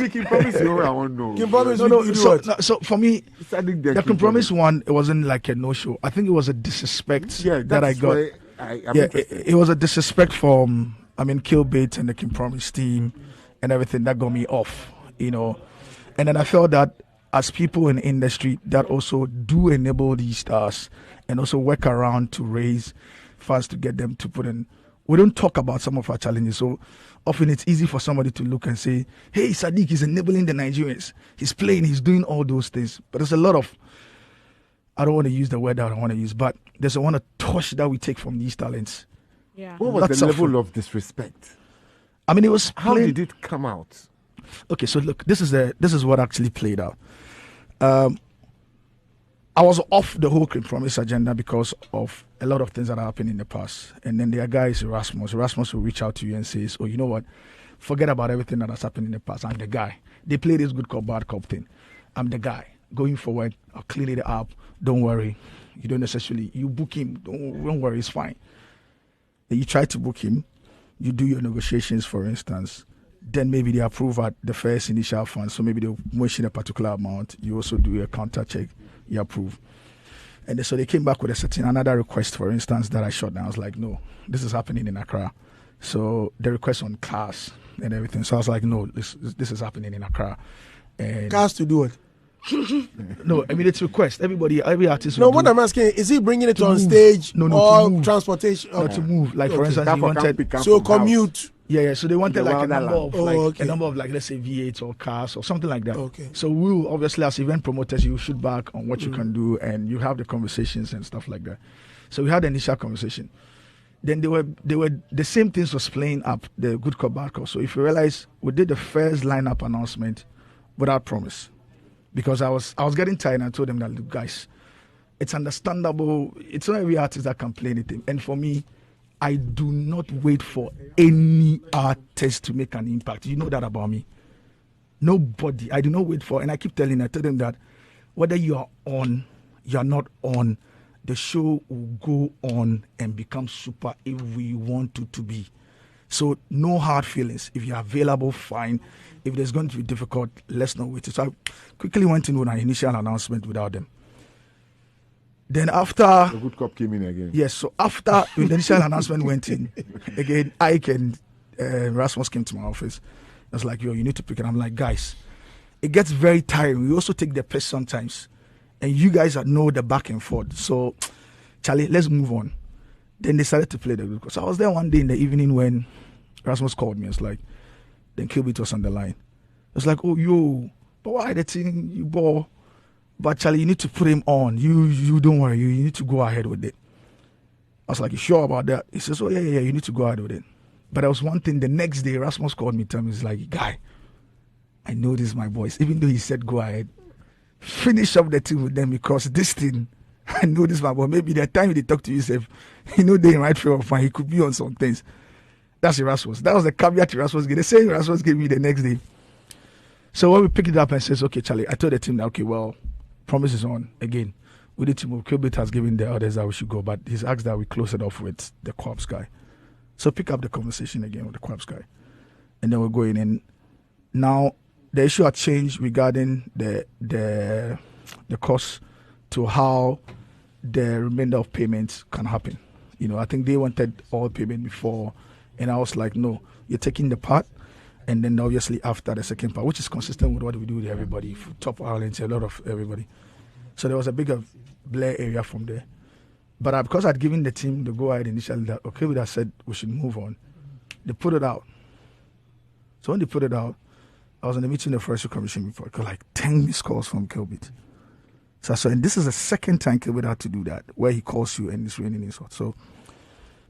Kim Promise, I won't know. Kim Promise, so for me, the Kim Promise one, it wasn't like a no-show. I think it was a disrespect that I got. It was a disrespect from, Killbeatz and the Kim Promise team and everything that got me off, And then I felt that as people in the industry that also do enable these stars and also work around to raise funds to get them to put in. We don't talk about some of our challenges. So often it's easy for somebody to look and say, hey, Sadiq is enabling the Nigerians. He's playing, he's doing all those things. But there's a lot of, I don't want to use the word that I want to use, but there's a one touch that we take from these talents. Yeah. What was the level of disrespect? It was how did it come out? Okay, so look, this is what actually played out. I was off the whole Kim Promise agenda because of a lot of things that happened in the past. And then there are guys, Erasmus will reach out to you and says, oh, you know what? Forget about everything that has happened in the past. I'm the guy. They play this good cop, bad cop thing. I'm the guy. Going forward, I'll clean it up. Don't worry. You don't necessarily, you book him. Don't worry, it's fine. Then you try to book him. You do your negotiations, for instance. Then maybe they approve at the first initial fund. So maybe they'll mention a particular amount. You also do a counter check. You approve. And so they came back with another request, for instance, that I shot down. I was like, no, this is happening in Accra. So the request on cars and everything. So I was like, no, this is happening in Accra. And cars to do it? No, it's request. Every artist. No, what I'm asking is he bringing it on stage or transportation? No, to move. Like for instance, he wanted commute. Yeah. So they wanted like a number of let's say V8 or cars or something like that. Okay. So we'll obviously as event promoters, you shoot back on what you can do and you have the conversations and stuff like that. So we had the initial conversation. Then they were the same things was playing up the good cop bad cop. So if you realize we did the first lineup announcement without promise. Because I was getting tired and I told them that, look, guys, it's understandable. It's not every artist that can play anything. And for me, I do not wait for any artist to make an impact. You know that about me. Nobody. I do not wait for, and I keep telling them that whether you are on, you are not on, the show will go on and become super if we want it to be. So no hard feelings. If you're available, fine. If there's going to be difficult, let's not wait. So I quickly went in with an initial announcement without them. Then after... The good cop came in again. Yes, so after the initial announcement went in, again, Ike and Rasmus came to my office. I was like, yo, you need to pick it. I'm like, guys, it gets very tiring. We also take the piss sometimes. And you guys know the back and forth. So, Charlie, let's move on. Then they started to play the good cop. So I was there one day in the evening when Rasmus called me. It's like, then Killbeatz was on the line. It's like, oh, yo, but why the thing you bought? But Charlie, you need to put him on. You don't worry. You need to go ahead with it. I was like, you sure about that? He says, oh, yeah, you need to go ahead with it. But there was one thing. The next day, Rasmus called me, told me, he's like, guy, I know this is my voice. Even though he said go ahead, finish up the thing with them because this thing, I know this is my voice. Maybe the time they talk to you, they in right frame of mind. He could be on some things. That's Erasmus. That was the caveat Erasmus gave. The same Erasmus gave me the next day. So when we picked it up and says, okay, Charlie, I told the team that, okay, well, promise is on. Again, we need to move. Killbeatz has given the others that we should go, but he's asked that we close it off with the Corpse guy. So pick up the conversation again with the Corpse guy. And then we're going in. Now, the issue had changed regarding the cost to how the remainder of payments can happen. I think they wanted all payment before, and I was like, no, you're taking the part, and then obviously after the second part, which is consistent with what we do with everybody, Top Islands, a lot of everybody. So there was a bigger blur area from there. But because I'd given the team the go-ahead initially, that okay, we said we should move on, they put it out. So when they put it out, I was in the meeting the Forestry Commission before. I got like 10 missed calls from Killbeatz. So and this is the second time Killbeatz had to do that, where he calls you and it's raining insult. So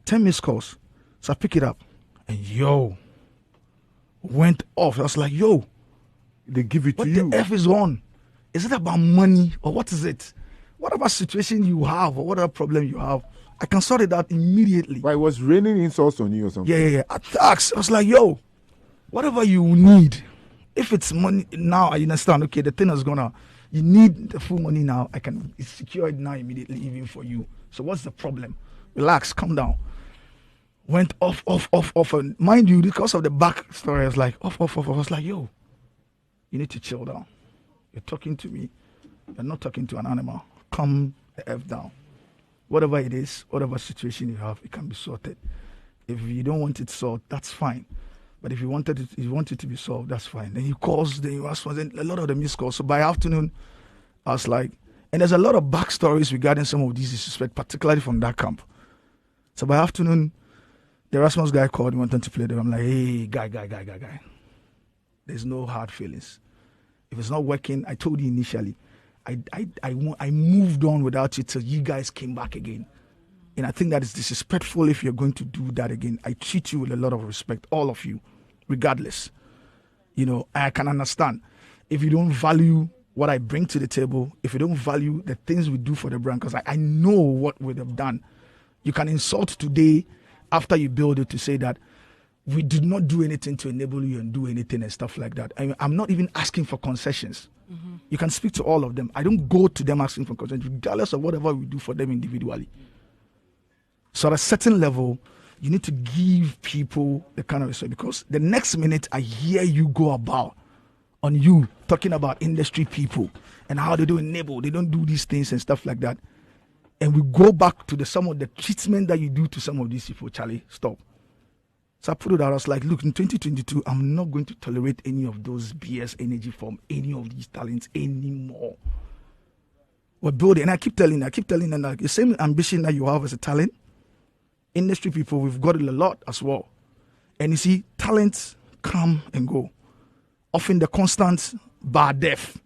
10 missed calls. So I pick it up and went off. I was like, yo, they give it what to you. What the F is on? Is it about money or what is it? Whatever situation you have or whatever problem you have, I can sort it out immediately. Why, it was raining insults on you or something? Yeah. Attacks. I was like, yo, whatever you need. If it's money now, I understand. Okay, the thing is you need the full money now. It's secured now immediately, even for you. So what's the problem? Relax, calm down. Went off. And mind you, because of the back story, I was like, off. I was like, yo, you need to chill down. You're talking to me. You're not talking to an animal. Calm the F down. Whatever it is, whatever situation you have, it can be sorted. If you don't want it solved, that's fine. But if you want it to be solved, that's fine. Then he calls, then you ask for a lot of the missed calls. So by afternoon, I was like, and there's a lot of backstories regarding some of these disrespect, particularly from that camp. So by afternoon, the Erasmus guy called, he wanted to play them. I'm like, hey, guy. There's no hard feelings. If it's not working, I told you initially, I moved on without you till you guys came back again. And I think that is disrespectful if you're going to do that again. I treat you with a lot of respect, all of you, regardless. You know, I can understand. If you don't value what I bring to the table, if you don't value the things we do for the brand, because I know what we'd have done. You can insult today after you build it to say that we did not do anything to enable you and do anything and stuff like that. I'm not even asking for concessions. Mm-hmm. You can speak to all of them. I don't go to them asking for concessions, regardless of whatever we do for them individually. So at a certain level, you need to give people the kind of respect, because the next minute I hear you go about on you talking about industry people and how they don't enable, they don't do these things and stuff like that. And we go back to some of the treatment that you do to some of these people. Charlie, stop. So I put it out. I was like, look, in 2022, I'm not going to tolerate any of those BS energy from any of these talents anymore. We're building, and I keep telling them that the same ambition that you have as a talent, industry people, we've got it a lot as well. And you see, talents come and go. Often the constant bar death,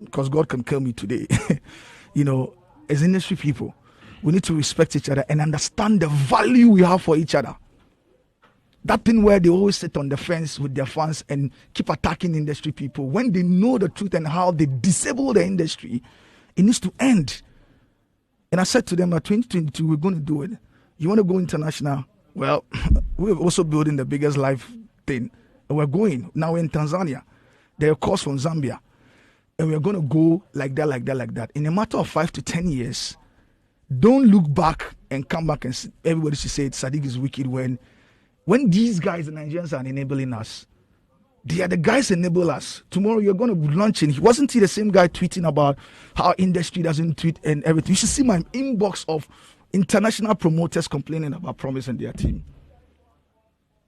because God can kill me today. You know, as industry people, we need to respect each other and understand the value we have for each other. That thing where they always sit on the fence with their fans and keep attacking industry people, when they know the truth and how they disable the industry, it needs to end. And I said to them, at 2022, we're going to do it. You want to go international? Well, we're also building the biggest live thing. And we're going. Now we're in Tanzania. There are calls from Zambia. And we're going to go like that. In a matter of 5 to 10 years, don't look back and come back and everybody should say Sadiq is wicked when these guys, the Nigerians, are enabling us. They are the guys enable us. Tomorrow you're going to be launching. Wasn't he the same guy tweeting about how industry doesn't tweet and everything? You should see my inbox of international promoters complaining about promising their team.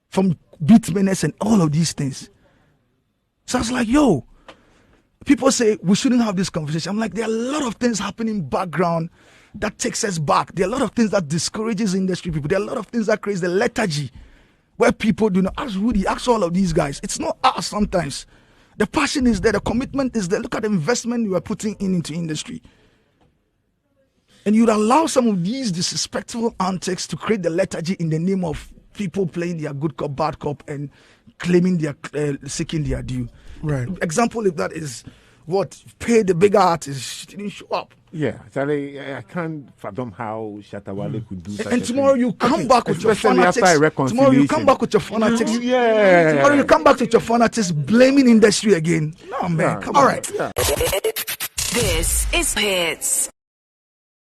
From Beatmeness and all of these things. So I was like, yo, people say we shouldn't have this conversation. I'm like, there are a lot of things happening background that takes us back. There are a lot of things that discourages industry people. There are a lot of things that creates the lethargy where people do not. Ask Rudy, ask all of these guys. It's not us sometimes. The passion is there, the commitment is there. Look at the investment you are putting into industry. And you'd allow some of these disrespectful antics to create the lethargy in the name of people playing their good cop, bad cop, and claiming their seeking their due. Right. Example of that is what pay the bigger artists didn't show up. Yeah, Charlie, I can't fathom how Shatawale could do such And a tomorrow thing. you come back with your Especially after fanatics. a reconciliation. Tomorrow you come back with your fanatics. Yeah. Tomorrow you come back with your fanatics blaming industry again. No man, come on. All right. Yeah. This is Hits.